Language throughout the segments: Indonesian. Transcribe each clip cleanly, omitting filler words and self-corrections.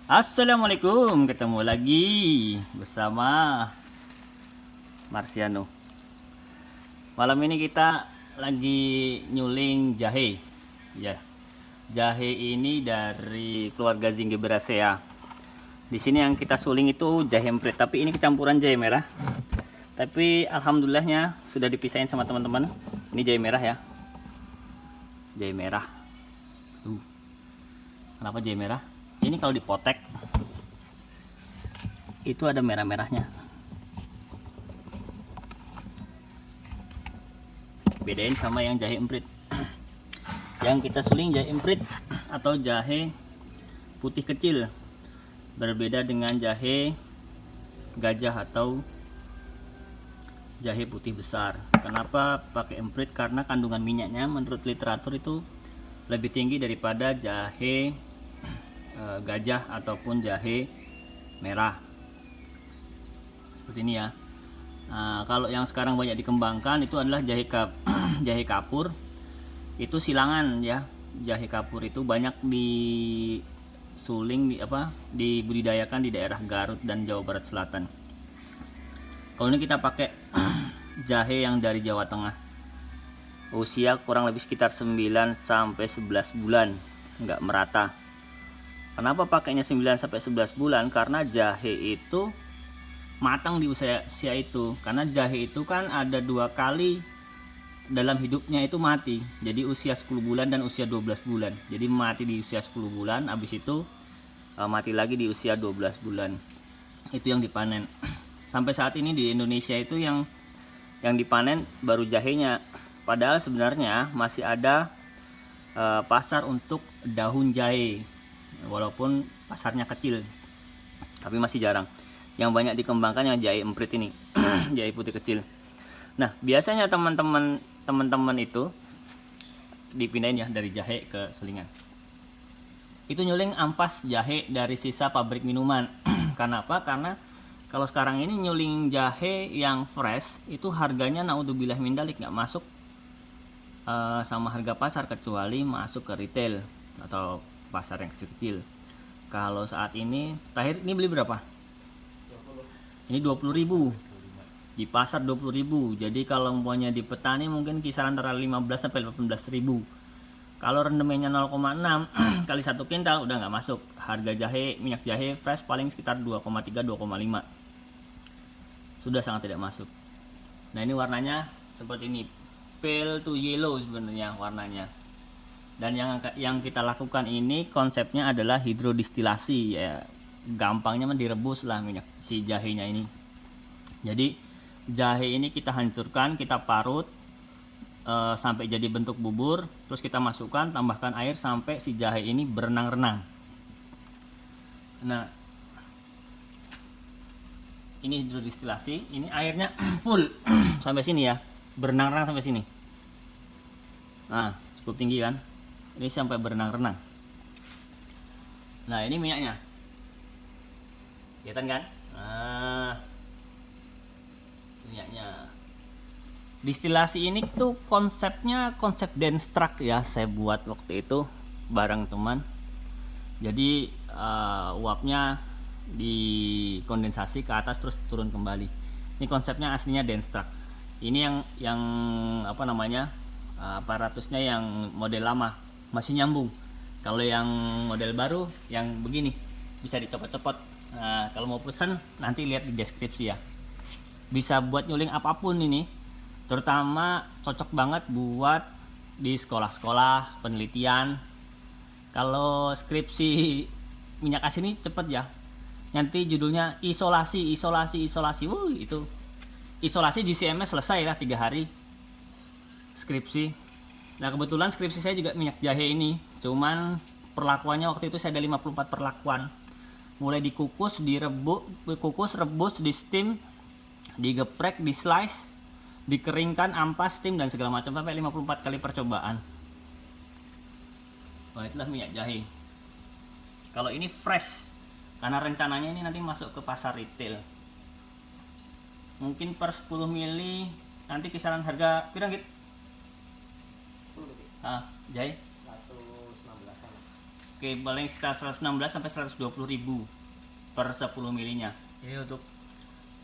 Assalamualaikum, ketemu lagi bersama Marsiano. Malam ini kita lagi nyuling jahe. Ya, jahe ini dari keluarga Zingiberaceae. Di sini yang kita suling itu jahe emprit, tapi ini kecampuran jahe merah. Tapi alhamdulillahnya sudah dipisahin sama teman-teman. Ini jahe merah ya, jahe merah. Kenapa jahe merah? Ini kalau dipotek itu ada merah-merahnya. Bedain sama yang jahe emprit. Yang kita suling jahe emprit atau jahe putih kecil. Berbeda dengan jahe gajah atau jahe putih besar. Kenapa pakai emprit? Karena kandungan minyaknya menurut literatur itu lebih tinggi daripada jahe gajah ataupun jahe merah seperti ini ya. Nah, kalau yang sekarang banyak dikembangkan itu adalah jahe kapur. Itu silangan ya. Jahe kapur itu banyak disuling dibudidayakan di daerah Garut dan Jawa Barat Selatan. Kalau ini kita pakai jahe yang dari Jawa Tengah. Usia kurang lebih sekitar 9 sampai 11 bulan, nggak merata. Kenapa pakainya 9 sampai 11 bulan? Karena jahe itu matang di usia itu. Karena jahe itu kan ada 2 kali dalam hidupnya itu mati. Jadi usia 10 bulan dan usia 12 bulan. Jadi mati di usia 10 bulan, habis itu mati lagi di usia 12 bulan. Itu yang dipanen. Sampai saat ini di Indonesia itu yang dipanen baru jahenya. Padahal sebenarnya masih ada pasar untuk daun jahe. Walaupun pasarnya kecil, tapi masih jarang. Yang banyak dikembangkan yang jahe emprit ini. Jahe putih kecil. Nah, biasanya teman-teman itu dipindahin ya dari jahe ke sulingan. Itu nyuling ampas jahe dari sisa pabrik minuman. Karena apa? Karena kalau sekarang ini nyuling jahe yang fresh itu harganya naudzubillah min dzalik nggak masuk sama harga pasar, kecuali masuk ke retail atau pasar yang kecil-kecil. Kalau saat ini terakhir ini beli berapa? 20. Ini 20.000. Di pasar 20.000. Jadi kalau umpamanya di petani mungkin kisaran antara 15 sampai 18.000. Kalau rendemennya 0,6 kali 1 kintal udah nggak masuk. Harga jahe, minyak jahe fresh paling sekitar 2,3 2,5. Sudah sangat tidak masuk. Nah, ini warnanya seperti ini. Pale to yellow sebenarnya warnanya. Dan yang kita lakukan ini konsepnya adalah hidrodistilasi ya. Gampangnya direbus lah minyak si jahenya ini. Jadi jahe ini kita hancurkan, kita parut sampai jadi bentuk bubur, terus kita masukkan, tambahkan air sampai si jahe ini berenang-renang. Nah, ini hidrodistilasi, ini airnya full sampai sini ya, berenang-renang sampai sini. Nah, cukup tinggi kan? Ini sampai berenang-renang. Nah, ini minyaknya. Kelihatan kan? Nah, minyaknya. Distilasi ini tuh konsepnya konsep Denstruck ya. Saya buat waktu itu bareng teman. Jadi uapnya dikondensasi ke atas terus turun kembali. Ini konsepnya aslinya Denstruck. Ini yang apa namanya? Aparatusnya yang model lama. Masih nyambung. Kalau yang model baru yang begini bisa dicopot-copot. Nah, kalau mau pesen nanti lihat di deskripsi ya. Bisa buat nyuling apapun ini. Terutama cocok banget buat di sekolah-sekolah penelitian. Kalau skripsi minyak asin ini cepet ya. Nanti judulnya isolasi. Itu isolasi GCMS selesai lah 3 hari skripsi. Nah, kebetulan skripsi saya juga minyak jahe ini. Cuman perlakuannya waktu itu saya ada 54 perlakuan. Mulai dikukus, rebus, di steam, digeprek, di slice, dikeringkan, ampas, steam dan segala macam sampai 54 kali percobaan. Wah, itulah minyak jahe. Kalau ini fresh. Karena rencananya ini nanti masuk ke pasar retail. Mungkin per 10 mili nanti kisaran harga pirang gitu? Jahe 116an. Oke, paling sekitar 116 sampai 120.000 per 10 milinya. Ini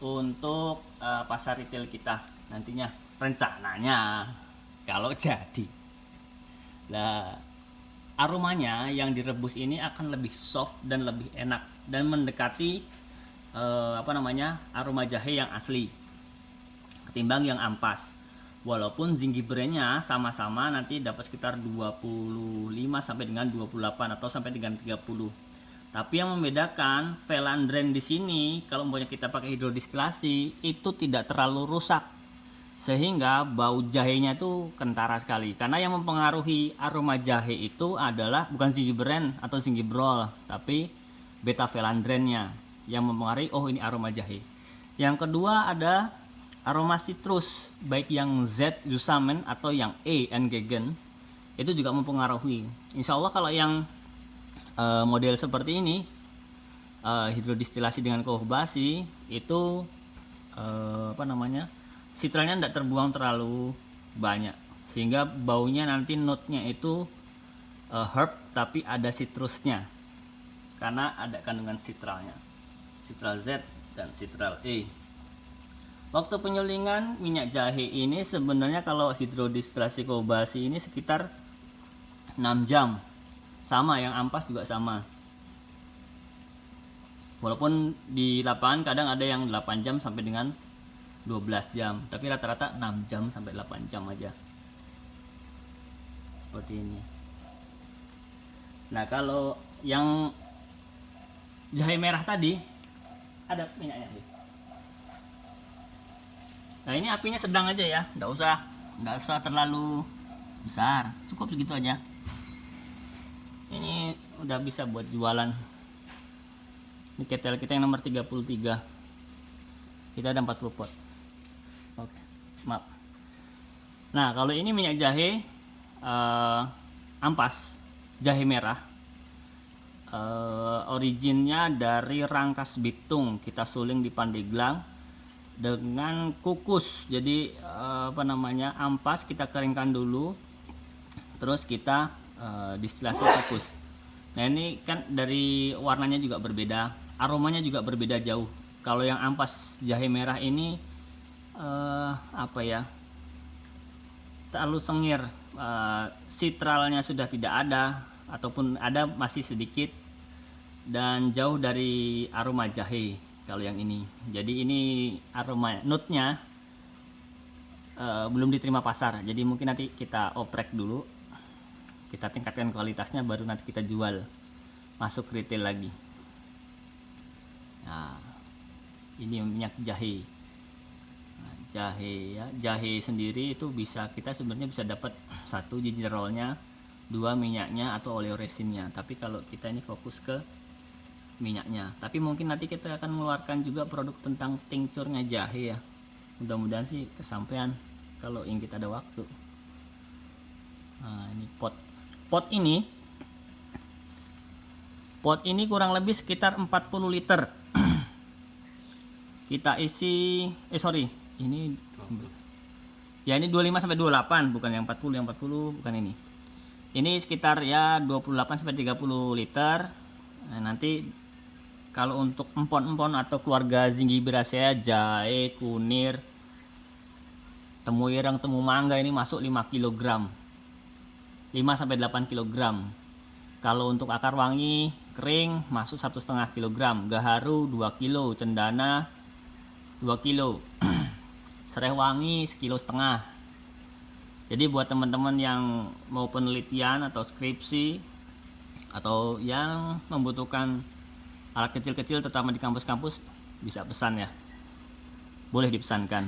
untuk pasar retail kita nantinya, rencananya kalau jadi. Nah, aromanya yang direbus ini akan lebih soft dan lebih enak dan mendekati aroma jahe yang asli ketimbang yang ampas. Walaupun zingibernya sama-sama nanti dapat sekitar 25 sampai dengan 28 atau sampai dengan 30. Tapi yang membedakan Velandren di sini kalau mau kita pakai hidrodistilasi itu tidak terlalu rusak, sehingga bau jahenya itu kentara sekali. Karena yang mempengaruhi aroma jahe itu adalah bukan zingiberan atau zingibrol, tapi beta Velandrennya yang mempengaruhi oh ini aroma jahe. Yang kedua ada aroma citrus, baik yang Z Zusamen atau yang E Engegen, itu juga mempengaruhi. Insya Allah kalau yang model seperti ini hidrodistilasi dengan kohbasi itu citralnya tidak terbuang terlalu banyak, sehingga baunya nanti note-nya itu herb tapi ada citrusnya karena ada kandungan citralnya, citral Z dan citral E. Waktu penyulingan minyak jahe ini sebenarnya kalau hidrodistilasi kohbasi ini sekitar 6 jam. Sama, yang ampas juga sama. Walaupun di lapangan kadang ada yang 8 jam sampai dengan 12 jam. Tapi rata-rata 6 jam sampai 8 jam aja. Seperti ini. Nah kalau yang jahe merah tadi ada minyaknya nih. Nah ini apinya sedang aja ya, nggak usah terlalu besar, cukup segitu aja. Ini udah bisa buat jualan. Ini ketel kita yang nomor 33. Kita ada 40 pot. Oke, maaf. Nah kalau ini minyak jahe ampas, jahe merah, originnya dari Rangkas Bitung. Kita suling di Pandeglang dengan kukus. Jadi ampas kita keringkan dulu, terus kita distilasi kukus. Nah ini kan dari warnanya juga berbeda, aromanya juga berbeda jauh. Kalau yang ampas jahe merah ini terlalu sengir, citralnya sudah tidak ada ataupun ada masih sedikit dan jauh dari aroma jahe. Kalau yang ini, jadi ini aroma note-nya belum diterima pasar, jadi mungkin nanti kita oprek dulu, kita tingkatkan kualitasnya, baru nanti kita jual masuk retail lagi. Nah ini minyak jahe. Nah, jahe sendiri itu kita sebenarnya bisa dapat 1 ginger rollnya, 2 minyaknya atau oleo resinnya, tapi kalau kita ini fokus ke minyaknya. Tapi mungkin nanti kita akan mengeluarkan juga produk tentang tincturnya jahe ya. Mudah-mudahan sih kesampaian kalau ingin kita ada waktu. Nah ini pot ini kurang lebih sekitar 40 liter. Kita isi ini ya, ini 25 sampai 28, bukan yang 40. Yang 40 bukan ini. Ini sekitar ya 28 sampai 30 liter. Nah, nanti kalau untuk empon-empon atau keluarga Zingiberaceae, jahe, kunir, temu ireng, temu mangga ini masuk 5 kg. 5 sampai 8 kg. Kalau untuk akar wangi kering masuk 1,5 kg, gaharu 2 kg, cendana 2 kg. Serai wangi 1,5 kg. Jadi buat teman-teman yang mau penelitian atau skripsi atau yang membutuhkan alat kecil-kecil terutama di kampus-kampus, bisa pesan ya, boleh dipesankan,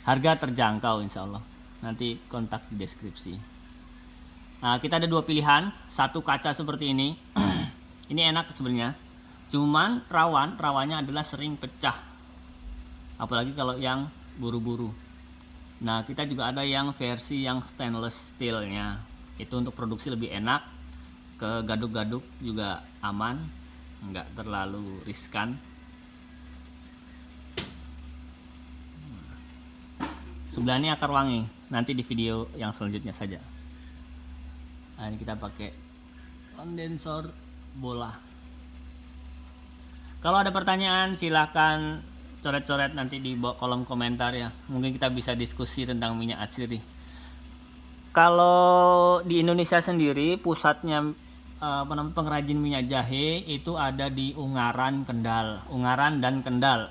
harga terjangkau insya Allah, nanti kontak di deskripsi. Nah kita ada 2 pilihan, 1 kaca seperti ini. Ini enak sebenarnya, cuman rawannya adalah sering pecah, apalagi kalau yang buru-buru. Nah kita juga ada yang versi yang stainless steelnya, itu untuk produksi lebih enak, ke gaduk-gaduk juga aman, nggak terlalu riskan. Sebelah ini akar wangi, nanti di video yang selanjutnya saja. Nah ini kita pakai kondensor bola. Kalau ada pertanyaan silahkan coret-coret nanti di kolom komentar ya. Mungkin kita bisa diskusi tentang minyak atsiri. Kalau di Indonesia sendiri pusatnya pengrajin minyak jahe itu ada di Ungaran dan Kendal.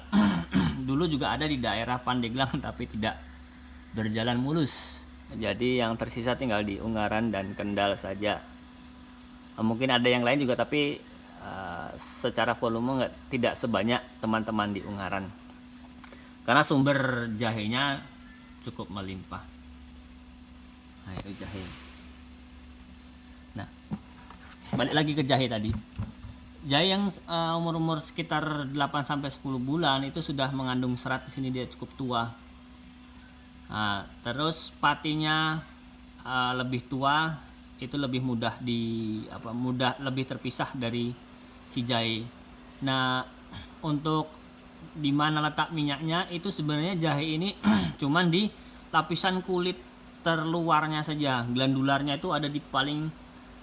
Dulu juga ada di daerah Pandeglang tapi tidak berjalan mulus. Jadi yang tersisa tinggal di Ungaran dan Kendal saja. Mungkin ada yang lain juga tapi secara volume tidak sebanyak teman-teman di Ungaran. Karena sumber jahenya cukup melimpah. Nah, itu jahe. Nah, balik lagi ke jahe tadi. Jahe yang umur-umur sekitar 8-10 bulan itu sudah mengandung serat. Di sini dia cukup tua. Nah, terus patinya lebih tua, itu lebih mudah lebih terpisah dari si jahe. Nah, untuk di mana letak minyaknya itu sebenarnya jahe ini cuman di lapisan kulit terluarnya saja. Glandularnya itu ada di paling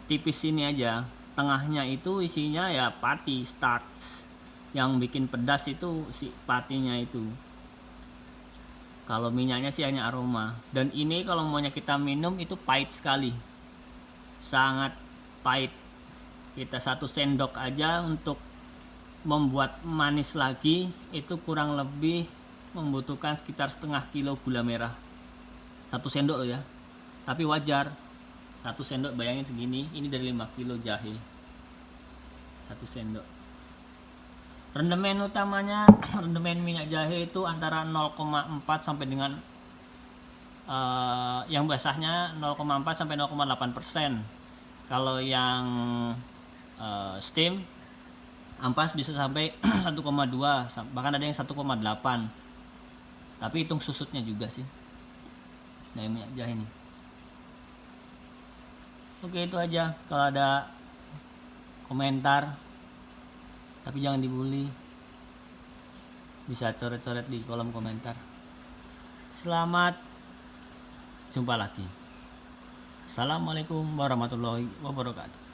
tipis ini aja. Tengahnya itu isinya ya pati, starch. Yang bikin pedas itu si patinya itu. Kalau minyaknya sih hanya aroma. Dan ini kalau maunya kita minum itu pahit sekali. Sangat pahit. Kita 1 sendok aja untuk membuat manis lagi itu kurang lebih membutuhkan sekitar setengah kilo gula merah. 1 sendok loh ya. Tapi wajar. 1 sendok bayangin segini, ini dari 5 kilo jahe. 1 sendok. Rendemen utamanya, rendemen minyak jahe itu antara 0,4 sampai dengan yang basahnya 0,4 sampai 0,8%. Kalau yang steam ampas bisa sampai 1,2, bahkan ada yang 1,8. Tapi hitung susutnya juga sih. Nah, minyak jahe ini. Oke, itu aja. Kalau ada komentar, tapi jangan dibully, bisa coret-coret di kolom komentar. Selamat jumpa lagi. Assalamualaikum warahmatullahi wabarakatuh.